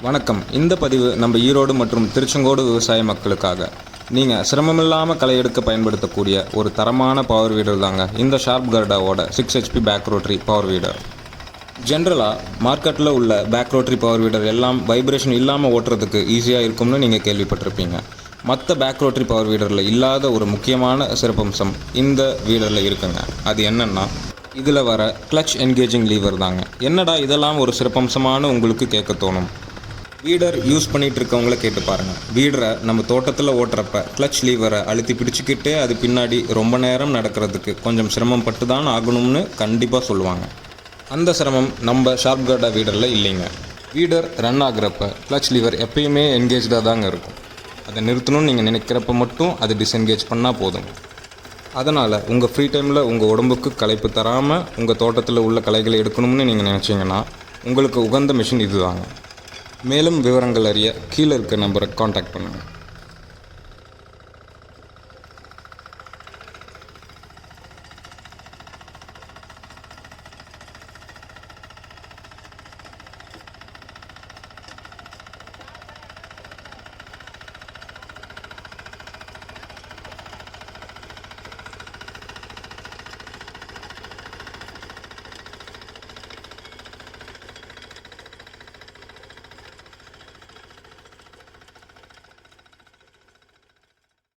வணக்கம். இந்த பதிவு நம்ம ஈரோடு மற்றும் திருச்செங்கோடு விவசாய மக்களுக்காக. நீங்கள் சிரமமில்லாமல் களை எடுக்க பயன்படுத்தக்கூடிய ஒரு தரமான பவர் வீடர் தாங்க இந்த ஷார்ப் கர்டாவோட 6 HP back rotary power weeder. ஜென்ரலாக மார்க்கெட்டில் உள்ள பேக் ரோட்டரி பவர் வீடர் எல்லாம் வைப்ரேஷன் இல்லாமல் ஓட்டுறதுக்கு ஈஸியாக இருக்கும்னு நீங்கள் கேள்விப்பட்டிருப்பீங்க. மற்ற பேக் ரோட்டரி பவர் வீடரில் இல்லாத ஒரு முக்கியமான சிறப்பம்சம் இந்த வீடரில் இருக்குங்க. அது என்னென்னா, இதில் வர கிளட்ச் என்கேஜிங் லீவர் தாங்க. என்னடா இதெல்லாம் ஒரு சிறப்பம்சமான உங்களுக்கு கேட்க தோணும். வீடர் யூஸ் பண்ணிகிட்டு இருக்கவங்கள கேட்டு பாருங்கள். வீடரை நம்ம தோட்டத்தில் ஓட்டுறப்ப கிளட்ச் லீவரை அழுத்தி பிடிச்சிக்கிட்டே அது பின்னாடி ரொம்ப நேரம் நடக்கிறதுக்கு கொஞ்சம் சிரமப்பட்டு தான் ஆகணும்னு கண்டிப்பாக சொல்லுவாங்க. அந்த சிரமம் நம்ம ஷார்ப் கர்டா வீடரில் இல்லைங்க. வீடர் ரன் ஆகிறப்ப கிளட்ச் லீவர் எப்பயுமே என்கேஜாக தாங்க இருக்கும். அதை நிறுத்தணும்னு நீங்கள் நினைக்கிறப்ப மட்டும் அது டிஸ்என்கேஜ் பண்ணால் போதும். அதனால் உங்கள் ஃப்ரீ டைமில் உங்கள் உடம்புக்கு களைப்பு தராமல் உங்கள் தோட்டத்தில் உள்ள களைகளை எடுக்கணும்னு நீங்கள் நினச்சிங்கன்னா உங்களுக்கு உகந்த மிஷின் இதுதாங்க. மேலும் விவரங்கள் அறிய கீழே இருக்க நம்பரை காண்டாக்ட் பண்ணுங்கள்.